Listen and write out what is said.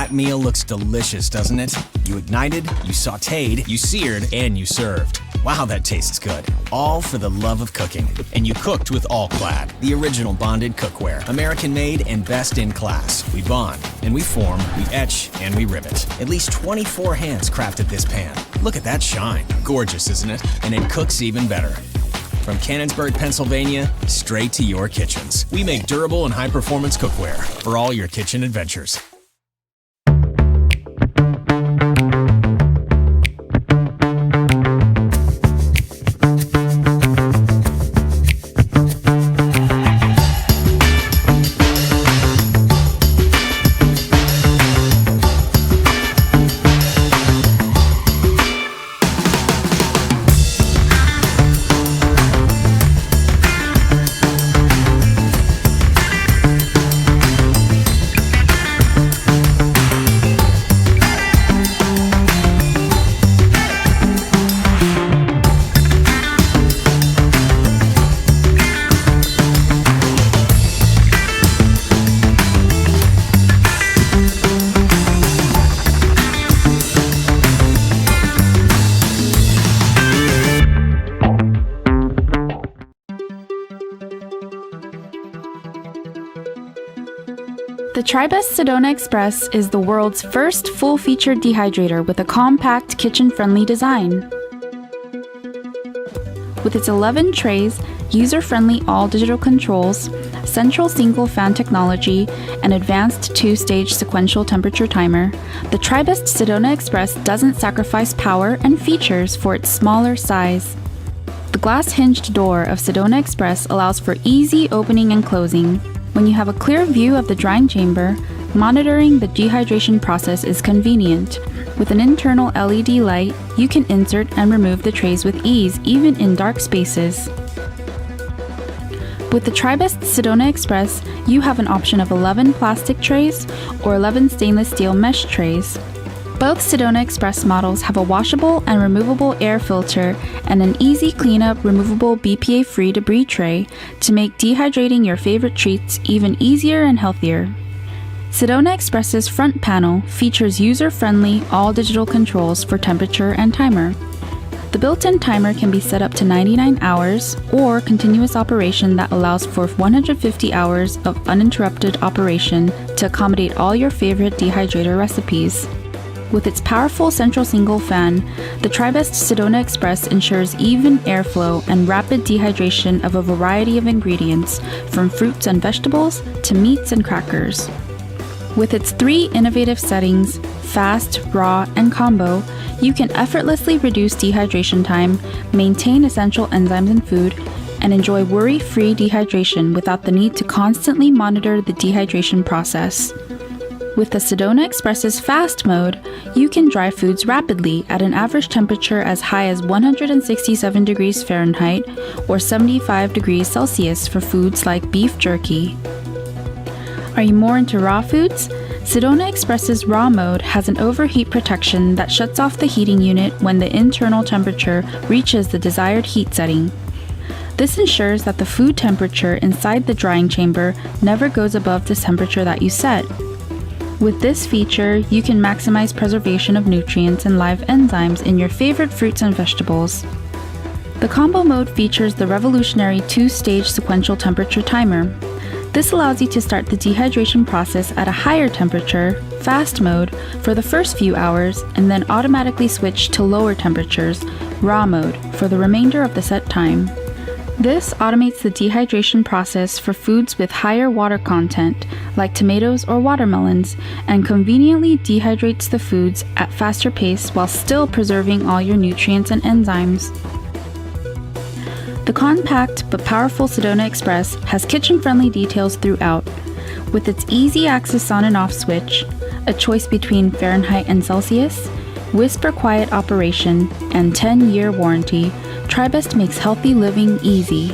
That meal looks delicious, doesn't it? You ignited, you sautéed, you seared, and you served. Wow, that tastes good. All for the love of cooking. And you cooked with All-Clad, the original bonded cookware. American-made and best in class. We bond, and we form, we etch, and we rivet. At least 24 hands crafted this pan. Look at that shine. Gorgeous, isn't it? And it cooks even better. From Canonsburg, Pennsylvania, straight to your kitchens. We make durable and high-performance cookware for all your kitchen adventures. The TriBest Sedona Express is the world's first full-featured dehydrator with a compact, kitchen-friendly design. With its 11 trays, user-friendly all-digital controls, central single-fan technology, and advanced two-stage sequential temperature timer, the TriBest Sedona Express doesn't sacrifice power and features for its smaller size. The glass-hinged door of Sedona Express allows for easy opening and closing. When you have a clear view of the drying chamber, monitoring the dehydration process is convenient. With an internal LED light, you can insert and remove the trays with ease, even in dark spaces. With the TriBest Sedona Express, you have an option of 11 plastic trays or 11 stainless steel mesh trays. Both Sedona Express models have a washable and removable air filter and an easy cleanup removable BPA-free debris tray to make dehydrating your favorite treats even easier and healthier. Sedona Express's front panel features user-friendly all-digital controls for temperature and timer. The built-in timer can be set up to 99 hours or continuous operation that allows for 150 hours of uninterrupted operation to accommodate all your favorite dehydrator recipes. With its powerful central single fan, the TriBest Sedona Express ensures even airflow and rapid dehydration of a variety of ingredients, from fruits and vegetables to meats and crackers. With its 3 innovative settings, fast, raw, and combo, you can effortlessly reduce dehydration time, maintain essential enzymes in food, and enjoy worry-free dehydration without the need to constantly monitor the dehydration process. With the Sedona Express's fast mode, you can dry foods rapidly at an average temperature as high as 167 degrees Fahrenheit or 75 degrees Celsius for foods like beef jerky. Are you more into raw foods? Sedona Express's raw mode has an overheat protection that shuts off the heating unit when the internal temperature reaches the desired heat setting. This ensures that the food temperature inside the drying chamber never goes above the temperature that you set. With this feature, you can maximize preservation of nutrients and live enzymes in your favorite fruits and vegetables. The combo mode features the revolutionary 2-stage sequential temperature timer. This allows you to start the dehydration process at a higher temperature, fast mode, for the first few hours and then automatically switch to lower temperatures, raw mode, for the remainder of the set time. This automates the dehydration process for foods with higher water content, like tomatoes or watermelons, and conveniently dehydrates the foods at faster pace while still preserving all your nutrients and enzymes. The compact but powerful Sedona Express has kitchen-friendly details throughout. With its easy access on and off switch, a choice between Fahrenheit and Celsius, whisper quiet operation, and 10-year warranty, TriBest makes healthy living easy.